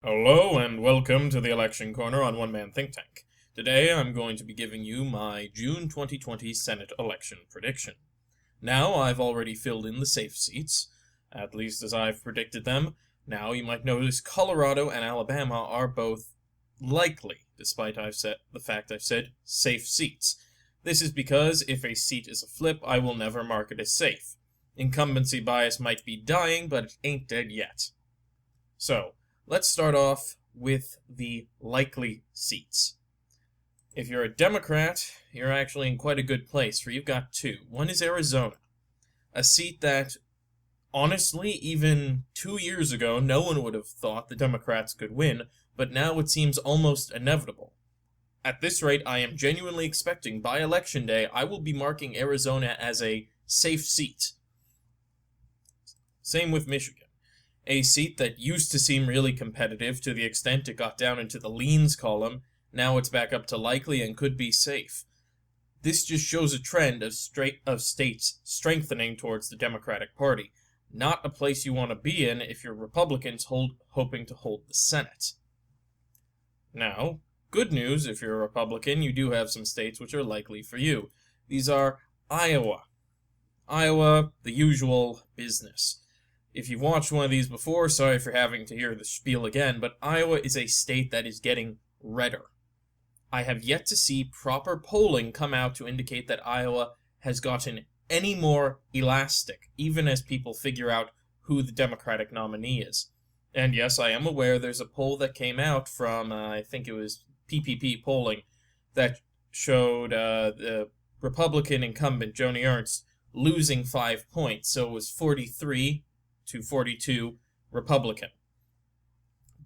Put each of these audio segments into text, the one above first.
Hello and welcome to the Election Corner on One Man Think Tank. Today I'm going to be giving you my June 2020 Senate election prediction. Now I've already filled in the safe seats, at least as I've predicted them. Now you might notice Colorado and Alabama are both likely, despite the fact I've said safe seats. This is because if a seat is a flip, I will never mark it as safe. Incumbency bias might be dying, but it ain't dead yet. So, let's start off with the likely seats. If you're a Democrat, you're actually in quite a good place, for you've got two. One is Arizona, a seat that, honestly, even 2 years ago, no one would have thought the Democrats could win, but now it seems almost inevitable. At this rate, I am genuinely expecting by Election Day, I will be marking Arizona as a safe seat. Same with Michigan. A seat that used to seem really competitive to the extent it got down into the leans column, now it's back up to likely and could be safe. This just shows a trend of states strengthening towards the Democratic Party, not a place you want to be in if you're Republicans hoping to hold the Senate. Now, good news, if you're a Republican, you do have some states which are likely for you. These are Iowa. Iowa, the usual business. If you've watched one of these before, sorry for having to hear the spiel again, but Iowa is a state that is getting redder. I have yet to see proper polling come out to indicate that Iowa has gotten any more elastic, even as people figure out who the Democratic nominee is. And yes, I am aware there's a poll that came out from, I think it was PPP polling, that showed the Republican incumbent, Joni Ernst, losing 5 points, so it was 43 to 42 Republican.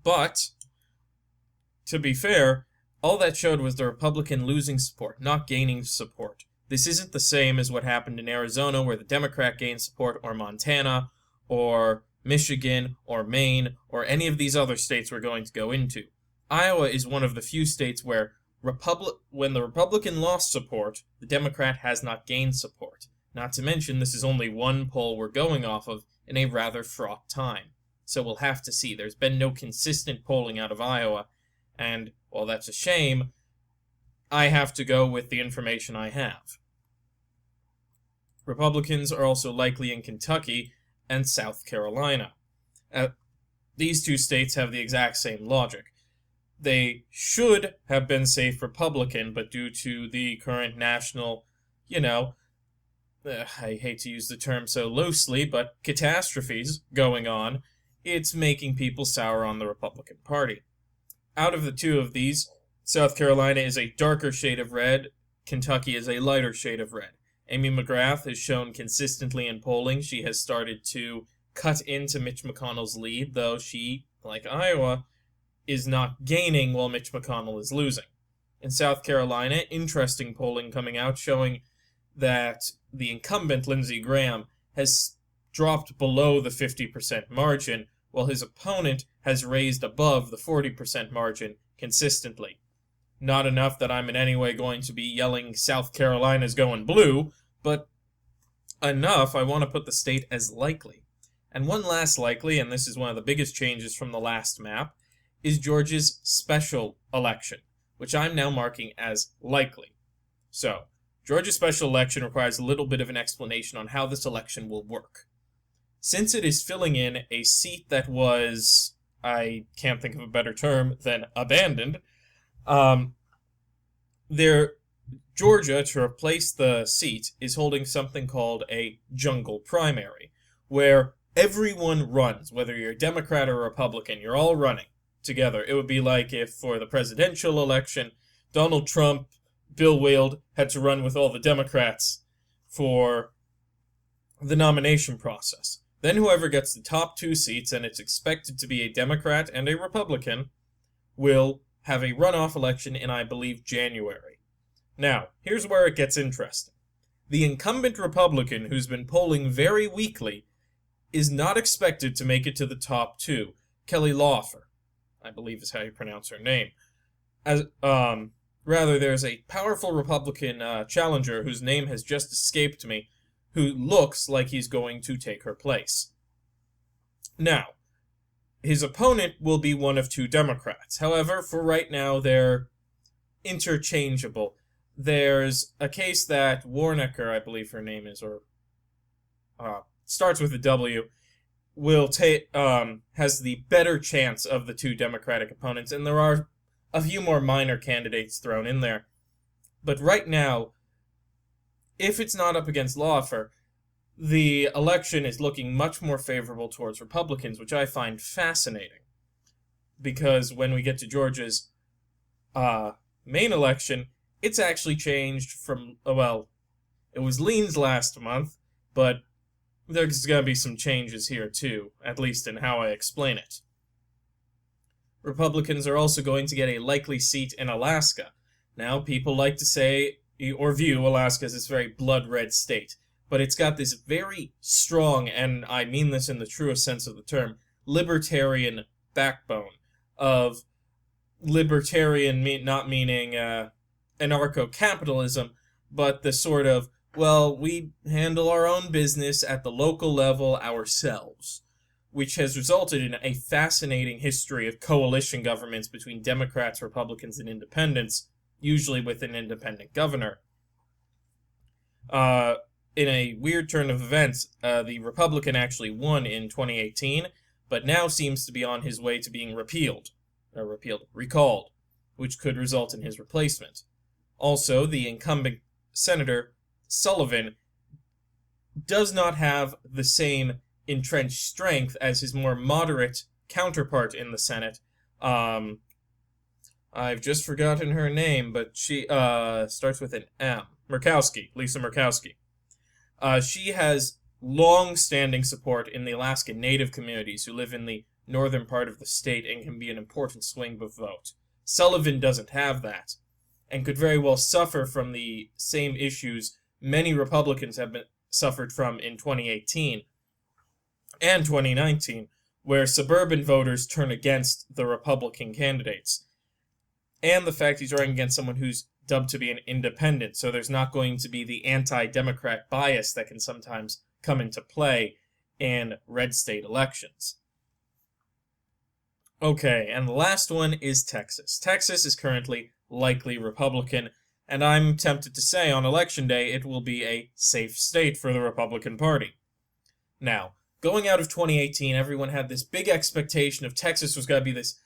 But, to be fair, all that showed was the Republican losing support, not gaining support. This isn't the same as what happened in Arizona, where the Democrat gained support, or Montana, or Michigan, or Maine, or any of these other states we're going to go into. Iowa is one of the few states where when the Republican lost support, the Democrat has not gained support. Not to mention, this is only one poll we're going off of, in a rather fraught time. So we'll have to see. There's been no consistent polling out of Iowa, and while that's a shame, I have to go with the information I have. Republicans are also likely in Kentucky and South Carolina. These two states have the exact same logic. They should have been safe Republican, but due to the current national, I hate to use the term so loosely, but catastrophes going on, it's making people sour on the Republican Party. Out of the two of these, South Carolina is a darker shade of red, Kentucky is a lighter shade of red. Amy McGrath has shown consistently in polling she has started to cut into Mitch McConnell's lead, though she, like Iowa, is not gaining while Mitch McConnell is losing. In South Carolina, interesting polling coming out showing that the incumbent, Lindsey Graham, has dropped below the 50% margin, while his opponent has raised above the 40% margin consistently. Not enough that I'm in any way going to be yelling South Carolina's going blue, but enough I want to put the state as likely. And one last likely, and this is one of the biggest changes from the last map, is Georgia's special election, which I'm now marking as likely. So, Georgia's special election requires a little bit of an explanation on how this election will work. Since it is filling in a seat that was, I can't think of a better term than abandoned, Georgia, to replace the seat, is holding something called a jungle primary, where everyone runs, whether you're a Democrat or a Republican, you're all running together. It would be like if, for the presidential election, Donald Trump, Bill Weld had to run with all the Democrats for the nomination process. Then whoever gets the top two seats, and it's expected to be a Democrat and a Republican, will have a runoff election in, I believe, January. Now, here's where it gets interesting. The incumbent Republican, who's been polling very weakly, is not expected to make it to the top two. Kelly Loeffler, I believe is how you pronounce her name. Rather, there's a powerful Republican challenger whose name has just escaped me, who looks like he's going to take her place. Now, His opponent will be one of two Democrats. However, for right now, they're interchangeable. There's a case that Warnecker, I believe her name is, or starts with a W, will take has the better chance of the two Democratic opponents, and there are a few more minor candidates thrown in there. But right now, if it's not up against Lawfer, the election is looking much more favorable towards Republicans, which I find fascinating. Because when we get to Georgia's main election, it's actually changed from, well, it was leans last month, but there's going to be some changes here too, at least in how I explain it. Republicans are also going to get a likely seat in Alaska. Now, people like to say, or view Alaska as this very blood-red state, but it's got this very strong, and I mean this in the truest sense of the term, libertarian backbone of libertarian, not meaning anarcho-capitalism, but the sort of, well, we handle our own business at the local level ourselves, which has resulted in a fascinating history of coalition governments between Democrats, Republicans, and independents, usually with an independent governor. In a weird turn of events, the Republican actually won in 2018, but now seems to be on his way to being recalled, which could result in his replacement. Also, the incumbent Senator Sullivan does not have the same entrenched strength as his more moderate counterpart in the Senate. I've just forgotten her name, but she starts with an M. Lisa Murkowski. She has long-standing support in the Alaska Native communities who live in the northern part of the state and can be an important swing vote. Sullivan doesn't have that, and could very well suffer from the same issues many Republicans have suffered from in 2018 and 2019, where suburban voters turn against the Republican candidates. And the fact he's running against someone who's dubbed to be an independent, so there's not going to be the anti-Democrat bias that can sometimes come into play in red state elections. Okay, and the last one is Texas. Texas is currently likely Republican, and I'm tempted to say on election day it will be a safe state for the Republican Party. Now, going out of 2018, everyone had this big expectation of Texas was going to be this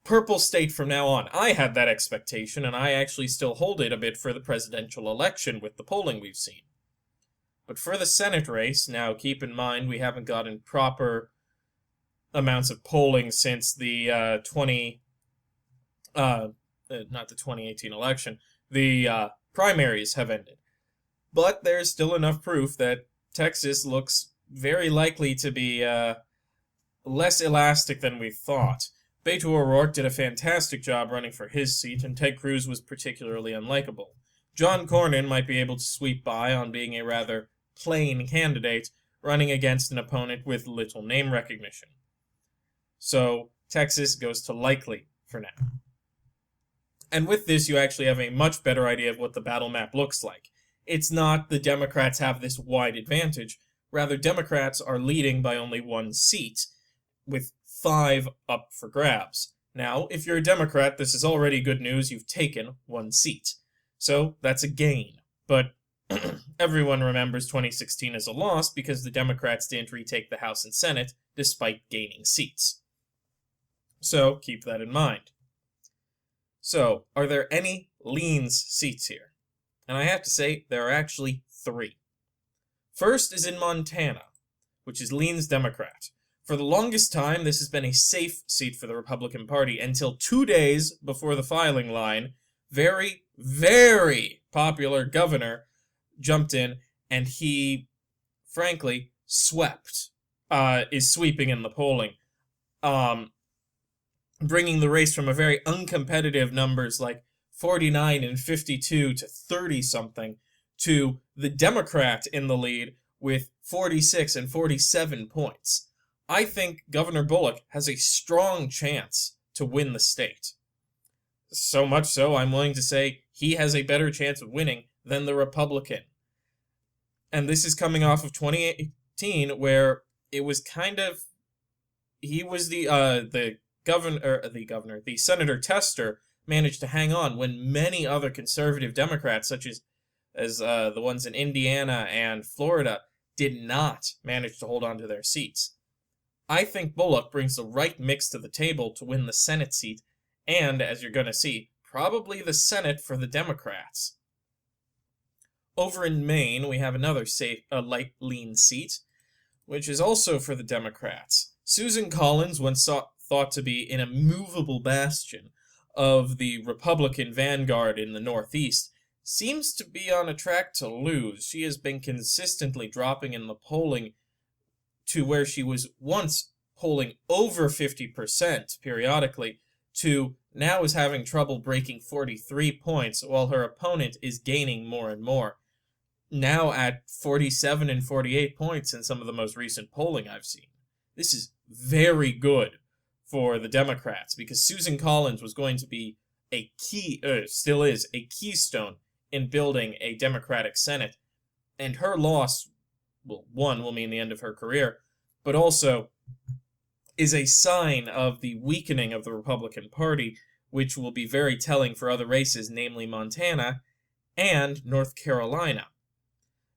purple state from now on. I had that expectation, and I actually still hold it a bit for the presidential election with the polling we've seen. But for the Senate race, now keep in mind we haven't gotten proper amounts of polling since the not the 2018 election, the primaries have ended. But there's still enough proof that Texas looks very likely to be less elastic than we thought. Beto O'Rourke did a fantastic job running for his seat, and Ted Cruz was particularly unlikable. John Cornyn might be able to sweep by on being a rather plain candidate, running against an opponent with little name recognition. So, Texas goes to likely for now. And with this, you actually have a much better idea of what the battle map looks like. It's not the Democrats have this wide advantage. Rather, Democrats are leading by only one seat, with 5 up for grabs. Now, if you're a Democrat, this is already good news. You've taken 1 seat. So, that's a gain. But everyone remembers 2016 as a loss because the Democrats didn't retake the House and Senate despite gaining seats. So, keep that in mind. So, are there any leans seats here? And I have to say, there are actually 3. First is in Montana, which is leans Democrat. For the longest time, this has been a safe seat for the Republican Party until 2 days before the filing line, very, very popular governor jumped in, and he, frankly, is sweeping in the polling, bringing the race from a very uncompetitive numbers like 49 and 52 to 30-something to the Democrat in the lead with 46 and 47 points. I think Governor Bullock has a strong chance to win the state. So much so, I'm willing to say he has a better chance of winning than the Republican. And this is coming off of 2018, where it was kind of the Senator Tester managed to hang on when many other conservative Democrats, such as the ones in Indiana and Florida, did not manage to hold on to their seats. I think Bullock brings the right mix to the table to win the Senate seat, and, as you're going to see, probably the Senate for the Democrats. Over in Maine, we have another light lean seat, which is also for the Democrats. Susan Collins, once thought to be an immovable bastion of the Republican vanguard in the Northeast, seems to be on a track to lose. She has been consistently dropping in the polling to where she was once polling over 50% periodically, to now is having trouble breaking 43 points, while her opponent is gaining more and more. Now at 47 and 48 points in some of the most recent polling I've seen. This is very good for the Democrats, because Susan Collins was going to be still is, a keystone in building a Democratic Senate, and her loss, well, one, will mean the end of her career, but also is a sign of the weakening of the Republican Party, which will be very telling for other races, namely Montana and North Carolina.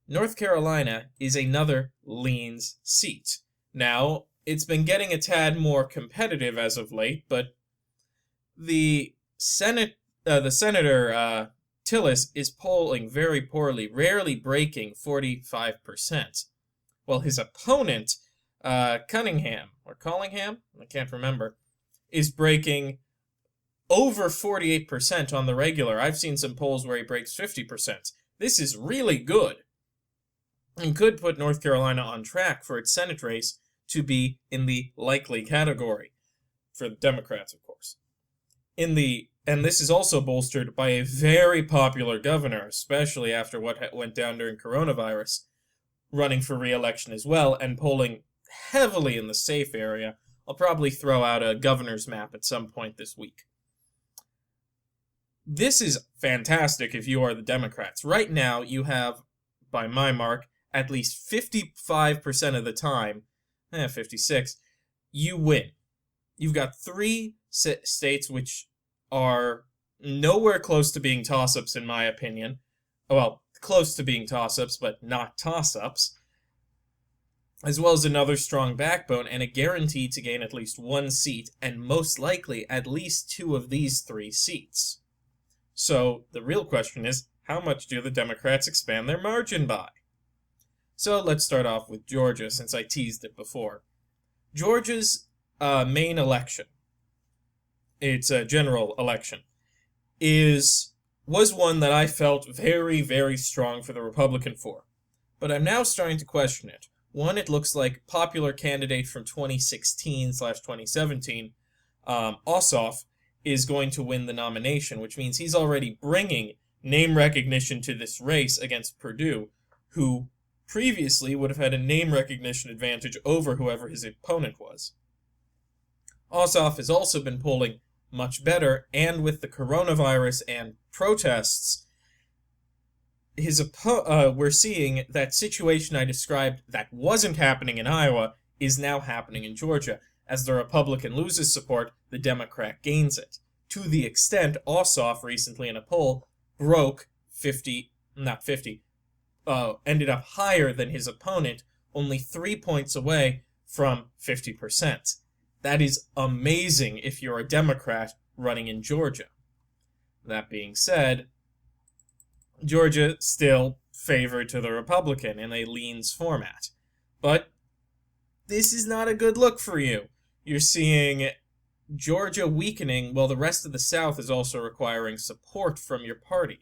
North Carolina is another leans seat. Now, it's been getting a tad more competitive as of late, but the Senator Tillis is polling very poorly, rarely breaking 45%, while his opponent, Collingham, I can't remember, is breaking over 48% on the regular. I've seen some polls where he breaks 50%. This is really good, and could put North Carolina on track for its Senate race to be in the likely category, for the Democrats, of course. And this is also bolstered by a very popular governor, especially after what went down during coronavirus, running for re-election as well, and polling heavily in the safe area. I'll probably throw out a governor's map at some point this week. This is fantastic if you are the Democrats. Right now, you have, by my mark, at least 55% of the time, 56, you win. You've got 3 states which are nowhere close to being toss-ups, in my opinion. Well, close to being toss-ups, but not toss-ups. As well as another strong backbone and a guarantee to gain at least 1 seat, and most likely at least 2 of these 3 seats. So, the real question is, how much do the Democrats expand their margin by? So, let's start off with Georgia, since I teased it before. Georgia's main election, its general election, was one that I felt very, very strong for the Republican for. But I'm now starting to question it. One, it looks like popular candidate from 2016/2017, Ossoff, is going to win the nomination, which means he's already bringing name recognition to this race against Perdue, who previously would have had a name recognition advantage over whoever his opponent was. Ossoff has also been polling much better, and with the coronavirus and protests, we're seeing that situation I described that wasn't happening in Iowa is now happening in Georgia. As the Republican loses support, the Democrat gains it. To the extent Ossoff recently in a poll broke ended up higher than his opponent, only 3 points away from 50%. That is amazing if you're a Democrat running in Georgia. That being said, Georgia still favored to the Republican in a leans format. But this is not a good look for you. You're seeing Georgia weakening, while the rest of the South is also requiring support from your party.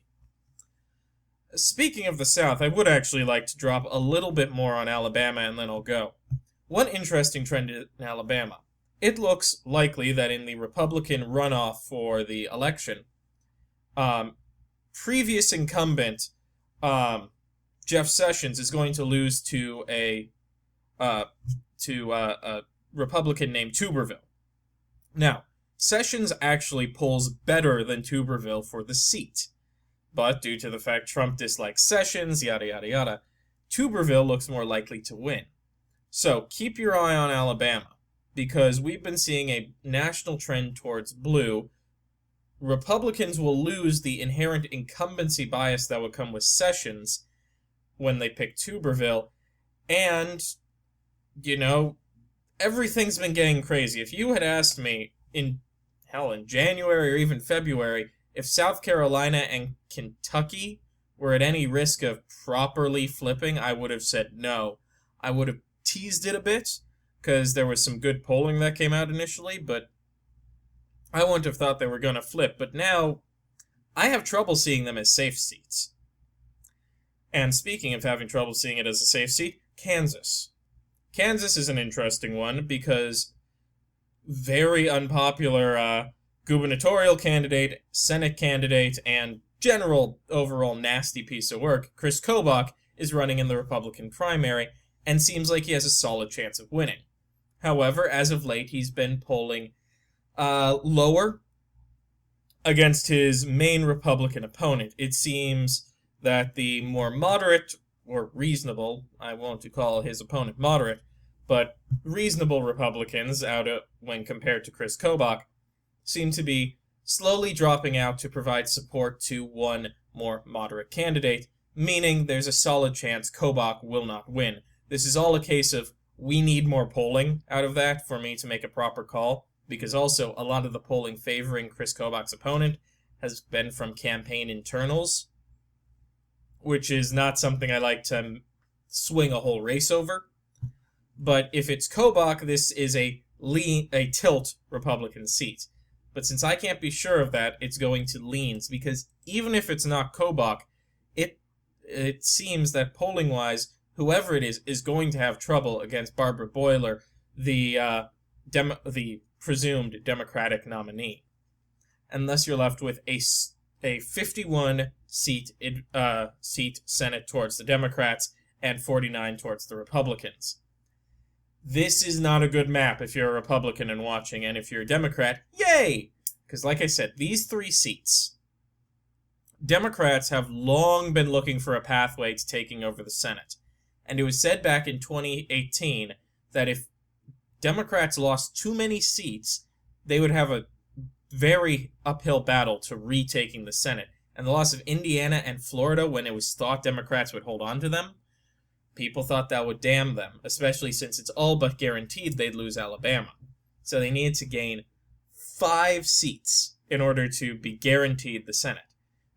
Speaking of the South, I would actually like to drop a little bit more on Alabama, and then I'll go. One interesting trend in Alabama. It looks likely that in the Republican runoff for the election, previous incumbent Jeff Sessions is going to lose to a Republican named Tuberville. Now, Sessions actually polls better than Tuberville for the seat. But due to the fact Trump dislikes Sessions, yada yada yada, Tuberville looks more likely to win. So keep your eye on Alabama. because we've been seeing a national trend towards blue. Republicans will lose the inherent incumbency bias that would come with Sessions when they pick Tuberville, and, everything's been getting crazy. If you had asked me in January or even February, if South Carolina and Kentucky were at any risk of properly flipping, I would have said no. I would have teased it a bit, because there was some good polling that came out initially, but I wouldn't have thought they were going to flip. But now, I have trouble seeing them as safe seats. And speaking of having trouble seeing it as a safe seat, Kansas. Kansas is an interesting one, because very unpopular gubernatorial candidate, Senate candidate, and general overall nasty piece of work, Chris Kobach, is running in the Republican primary, and seems like he has a solid chance of winning. However, as of late, he's been polling lower against his main Republican opponent. It seems that the more moderate, or reasonable, I won't call his opponent moderate, but reasonable Republicans, when compared to Chris Kobach, seem to be slowly dropping out to provide support to one more moderate candidate, meaning there's a solid chance Kobach will not win. This is all a case of, we need more polling out of that for me to make a proper call, because also a lot of the polling favoring Chris Kobach's opponent has been from campaign internals, which is not something I like to swing a whole race over. But if it's Kobach, this is a tilt Republican seat. But since I can't be sure of that, it's going to leans, because even if it's not Kobach, it seems that polling-wise, whoever it is going to have trouble against Barbara Boiler, the presumed Democratic nominee. And thus you're left with a 51-seat Senate towards the Democrats and 49 towards the Republicans. This is not a good map if you're a Republican and watching, and if you're a Democrat, yay! Because like I said, these 3 seats, Democrats have long been looking for a pathway to taking over the Senate. And it was said back in 2018 that if Democrats lost too many seats, they would have a very uphill battle to retaking the Senate. And the loss of Indiana and Florida, when it was thought Democrats would hold on to them, people thought that would damn them, especially since it's all but guaranteed they'd lose Alabama. So they needed to gain 5 seats in order to be guaranteed the Senate.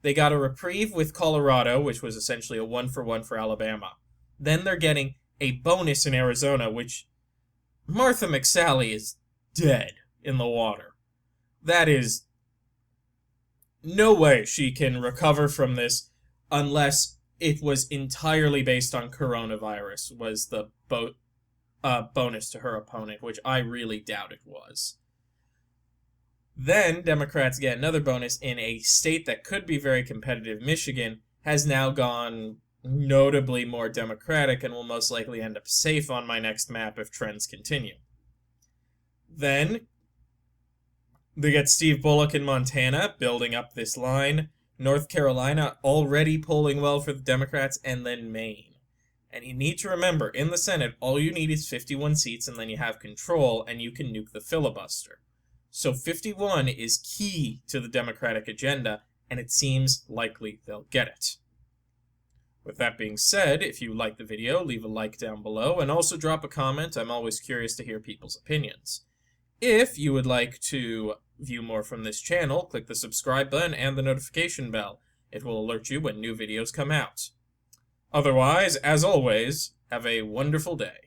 They got a reprieve with Colorado, which was essentially a 1-for-1 for Alabama. Then they're getting a bonus in Arizona, which Martha McSally is dead in the water. That is no way she can recover from this unless it was entirely based on coronavirus, was the bonus to her opponent, which I really doubt it was. Then Democrats get another bonus in a state that could be very competitive. Michigan has now gone notably more Democratic and will most likely end up safe on my next map if trends continue. Then they get Steve Bullock in Montana building up this line, North Carolina already polling well for the Democrats, and then Maine. And you need to remember, in the Senate, all you need is 51 seats, and then you have control, and you can nuke the filibuster. So 51 is key to the Democratic agenda, and it seems likely they'll get it. With that being said, if you like the video, leave a like down below, and also drop a comment. I'm always curious to hear people's opinions. If you would like to view more from this channel, click the subscribe button and the notification bell. It will alert you when new videos come out. Otherwise, as always, have a wonderful day.